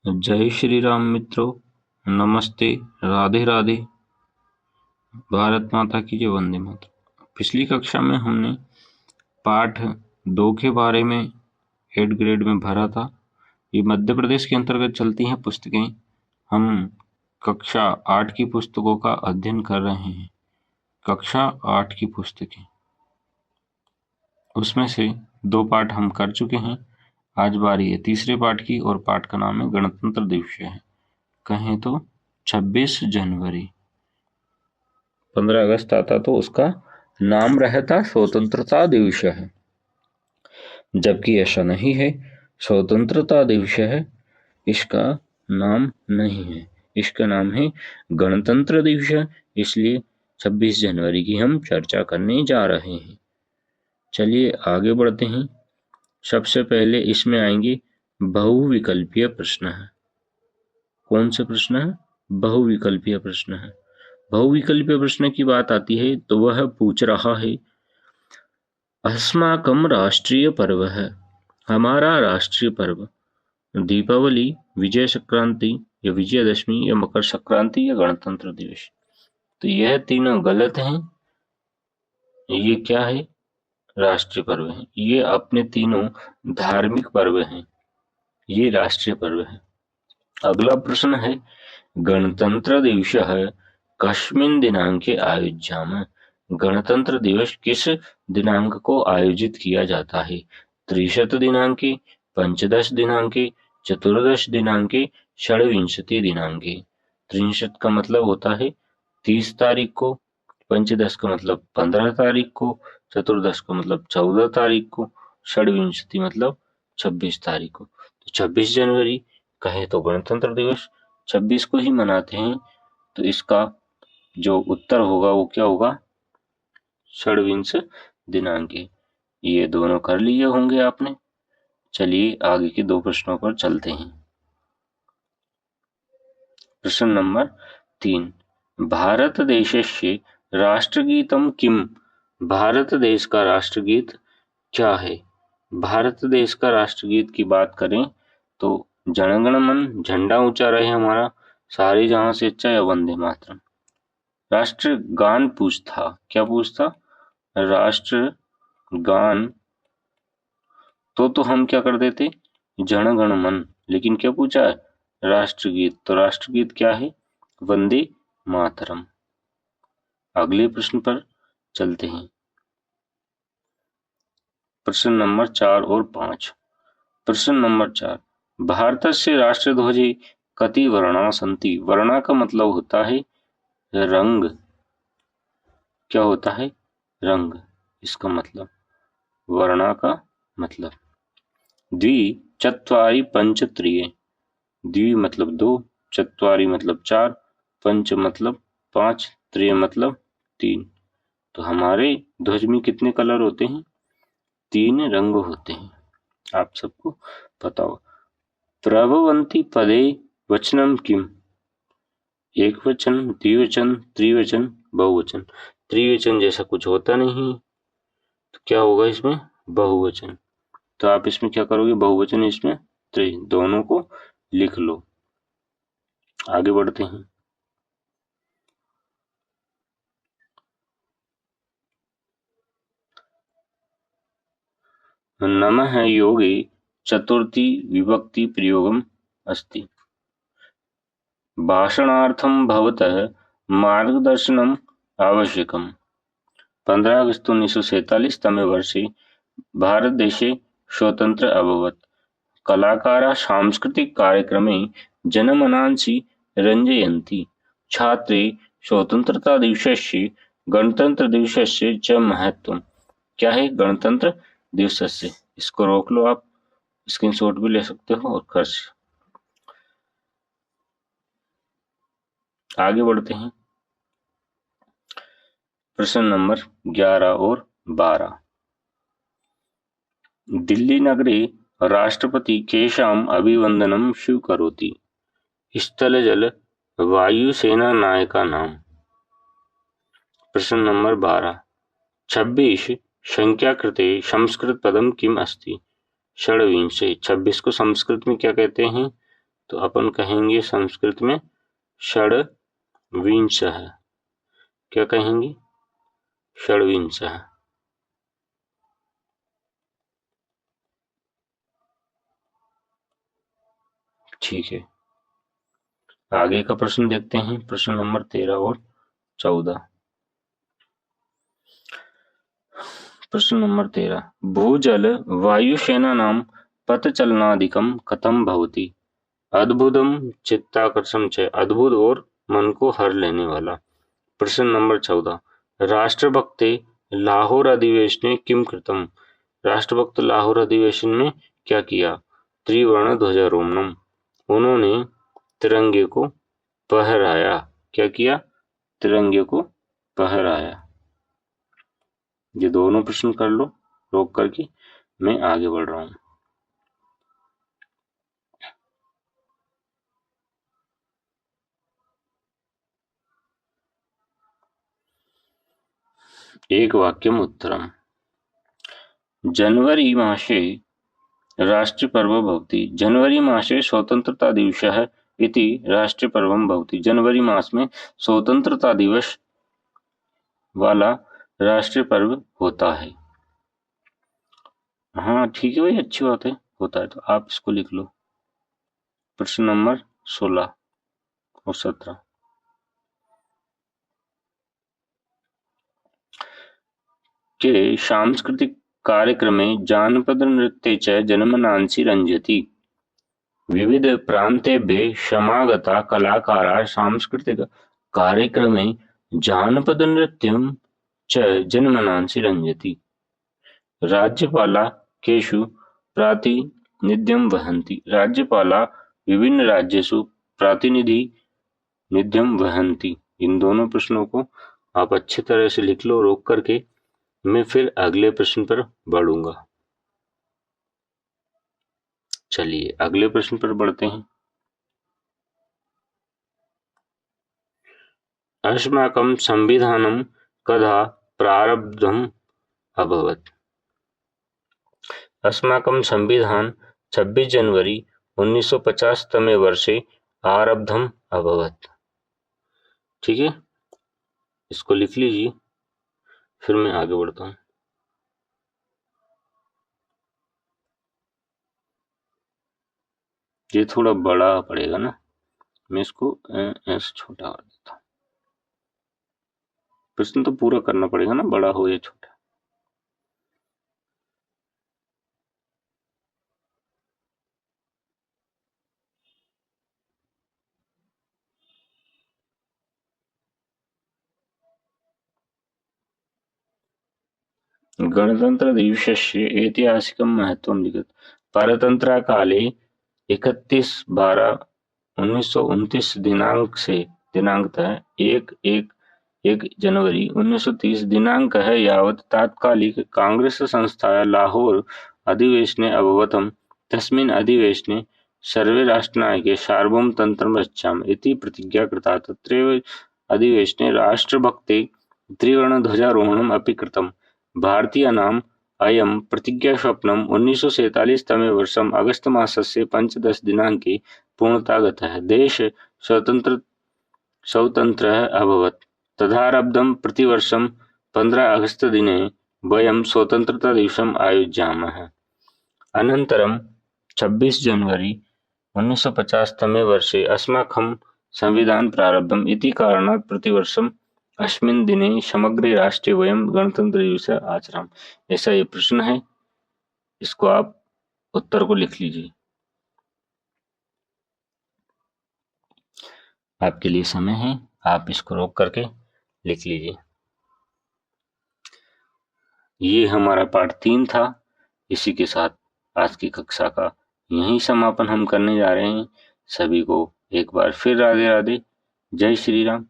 जय श्री राम मित्रों, नमस्ते, राधे राधे, भारत माता की जय, वंदे मातरम। पिछली कक्षा में हमने पाठ 2 के बारे में 8 ग्रेड में भरा था। ये मध्य प्रदेश के अंतर्गत चलती हैं पुस्तकें। हम कक्षा 8 की पुस्तकों का अध्ययन कर रहे हैं। कक्षा 8 की पुस्तकें, उसमें से 2 पाठ हम कर चुके हैं। आज बारी है तीसरे पाठ की और पाठ का नाम है गणतंत्र दिवस है। कहें तो 26 जनवरी, 15 अगस्त आता तो उसका नाम रहता स्वतंत्रता दिवस है, जबकि ऐसा नहीं है। स्वतंत्रता दिवस है, इसका नाम नहीं है, इसका नाम है गणतंत्र दिवस। इसलिए 26 जनवरी की हम चर्चा करने जा रहे हैं। चलिए आगे बढ़ते हैं। सबसे पहले इसमें आएंगे बहुविकल्पीय प्रश्न है। कौन से प्रश्न है? बहुविकल्पीय प्रश्न है। बहुविकल्पीय प्रश्न की बात आती है तो वह पूछ रहा है, अस्माकं राष्ट्रीय पर्व है, हमारा राष्ट्रीय पर्व दीपावली, विजय संक्रांति या विजयदशमी या मकर संक्रांति या गणतंत्र दिवस। तो यह तीनों गलत हैं। ये क्या है? राष्ट्रीय पर्व है। ये अपने तीनों धार्मिक पर्व हैं, ये राष्ट्रीय पर्व है। अगला प्रश्न है, गणतंत्र दिवस है कस्मिन् दिनांके आयोज्याम। गणतंत्र दिवस किस दिनांक को आयोजित किया जाता है? 30 दिनांके, 15 दिनांके, 14 दिनांके, 16 दिनांके। 30 का मतलब होता है 30 तारीख को, 15 का मतलब 15 तारीख को, 14 का मतलब 14 तारीख को, 16 मतलब 26 तारीख को। तो 26 जनवरी कहे तो गणतंत्र दिवस 26 को ही मनाते हैं। तो इसका जो उत्तर होगा वो क्या होगा? 16 दिनांके। ये दोनों कर लिए होंगे आपने। चलिए आगे के 2 प्रश्नों पर चलते हैं। प्रश्न नंबर 3, भारत देशस्य राष्ट्रगीतम किम। भारत देश का राष्ट्रगीत क्या है? भारत देश का राष्ट्रगीत की बात करें तो जन गण मन, झंडा ऊंचा रहे हमारा, सारे जहां से अच्छा, या वंदे मातरम। राष्ट्रगान पूछता, क्या पूछता? राष्ट्रगान। तो हम क्या कर देते? जन गण मन। लेकिन क्या पूछा है? राष्ट्रगीत। तो राष्ट्रगीत क्या है? वंदे मातरम। अगले प्रश्न पर चलते हैं। प्रश्न नंबर 4 और 5। प्रश्न नंबर 4, भारतस्य राष्ट्रध्वजे कति वर्णा सन्ति। वर्णा का मतलब होता है रंग। क्या होता है? रंग। इसका मतलब वर्णा का मतलब द्वि चत्वारि पंच त्रिये। द्वि मतलब 2, चत्वारि मतलब 4, पंच मतलब 5, त्रिय मतलब 3। तो हमारे ध्वज में कितने कलर होते हैं? 3 रंग होते हैं, आप सबको पता हो। प्रभवन्ति पदे वचनम किम। एक वचन, द्विवचन, त्रिवचन, बहुवचन। त्रिवचन जैसा कुछ होता नहीं, तो क्या होगा इसमें? बहुवचन। तो आप इसमें क्या करोगे? बहुवचन, इसमें त्रि, दोनों को लिख लो। आगे बढ़ते हैं। नमः योगे चतुर्थी विभक्ति प्रयोगम अस्ति। भाषणार्थं भवतः मार्गदर्शनम आवश्यकम। 15 अगस्त 1947 तमे वर्षे भारत देशे स्वतंत्र अभवत्। कलाकाराः सांस्कृतिक कार्यक्रमे जनमनांसि रञ्जयन्ति। छात्रे स्वतंत्रता दिवसस्य गणतंत्र दिवसस्य च महत्वम। क्या है गणतंत्र दिवसस्य? इसको रोक लो, आप स्क्रीनशॉट भी ले सकते हो और कर। आगे बढ़ते हैं। प्रश्न नंबर 11 और 12। दिल्ली नगरे राष्ट्रपति केषाम् अभिवंदनं स्वीकरोति। स्थल जल वायुसेना नायकानाम्। प्रश्न नंबर 12, 26 संख्या कृते संस्कृत पदम किम अस्ति। 26 को संस्कृत में क्या कहते हैं? तो अपन कहेंगे संस्कृत में षड्विंशः। क्या कहेंगे? षड्विंशः। ठीक है, आगे का प्रश्न देखते हैं, प्रश्न नंबर 13 और 14। प्रश्न नंबर 13, भूजल वायुसेनानां पथचलनादिकं कथं भवति? अद्भुतम चित्ताकर्षण च, अद्भुत और मन को हर लेने वाला। प्रश्न नंबर 14, राष्ट्रभक्ते लाहौर अधिवेशने किम कृतम? राष्ट्रभक्त लाहौर अधिवेशन में क्या किया? त्रिवर्ण ध्वजारोहणम, उन्होंने तिरंगे को फहराया। क्या किया? तिरंगे को फहराया। ये दोनों प्रश्न कर लो रोक करके, मैं आगे बढ़ रहा हूं। एक वाक्यम उत्तरम। जनवरी मासे राष्ट्रपर्व भवति। जनवरी मासे स्वतंत्रता दिवसः इति राष्ट्रपर्वम भवति। जनवरी मास में स्वतंत्रता दिवस वाला राष्ट्रीय पर्व होता है। हाँ ठीक है भाई, अच्छी बात है, होता है तो आप इसको लिख लो। प्रश्न नंबर 16 और 17, के सांस्कृतिक कार्यक्रमे जानपद नृत्ये च जनमनांसि रंजति। विविध प्रान्तेभ्यः समागता कलाकाराः सांस्कृतिक कार्यक्रमे जानपद नृत्यं च जनमनांसि रंजति। राज्यपाला केषु प्रातिनिध्यं वहन्ति। राज्यपाला विभिन्न राज्येषु प्रातिनिधित्व वहन्ति। इन दोनों प्रश्नों को आप अच्छी तरह से लिख लो रोक करके, मैं फिर अगले प्रश्न पर बढ़ूंगा। चलिए अगले प्रश्न पर बढ़ते हैं। अस्माकं संविधानं कदा प्रारब्धम् अभवत्? अस्माकं संविधान 26 जनवरी 1950 तमे वर्षे आरब्धम अभवत्। ठीक है, इसको लिख लीजिए, फिर मैं आगे बढ़ता हूँ। ये थोड़ा बड़ा पड़ेगा ना, मैं इसको ऐसे छोटा कर देता हूँ। प्रश्न तो पूरा करना पड़ेगा ना, बड़ा हो या छोटा। गणतंत्र दिवसस्य ऐतिहासिकं महत्वं लिखित। पारतंत्र्यकाले 31/12/1929 दिनांकतः 1 जनवरी 1930 दिनांकः यावत् तात्कालिक कांग्रेस संस्थायाः लाहोर अधिवेशने अभवत्। तस्मिन् अधिवेशने सर्वे राष्ट्रनायके सार्वभौमतन्त्रं रक्षामः इति प्रतिज्ञा कृता। तत्रैव अधिवेशने राष्ट्रभक्ते त्रिवर्णध्वजारोहणम् अपि कृतम्। भारतीयानाम् अयं प्रतिज्ञास्वप्नम् 1947 तमे वर्षम् अगस्त मासस्य 15 दिनाङ्के पूर्णता गतः। देशः स्वतन्त्रः अभवत्। तदारब्धं प्रतिवर्षं 15 अगस्त दिने वयं स्वतन्त्रता दिवसम् आयोजयामः। अनन्तरं 26 जनवरी 1950 तमे वर्षे अस्माकं संविधान प्रारब्धम् इति कारणात् प्रतिवर्षं अस्मिन् दिने समग्रे राष्ट्रे वयं गणतंत्र दिवस आचरामः। ऐसा ये प्रश्न है, इसको आप उत्तर को लिख लीजिए। आपके लिए समय है, आप इसको रोक करके लिख लीजिए। ये हमारा पाठ 3 था। इसी के साथ आज की कक्षा का यही समापन हम करने जा रहे हैं। सभी को एक बार फिर राधे राधे, जय श्री राम।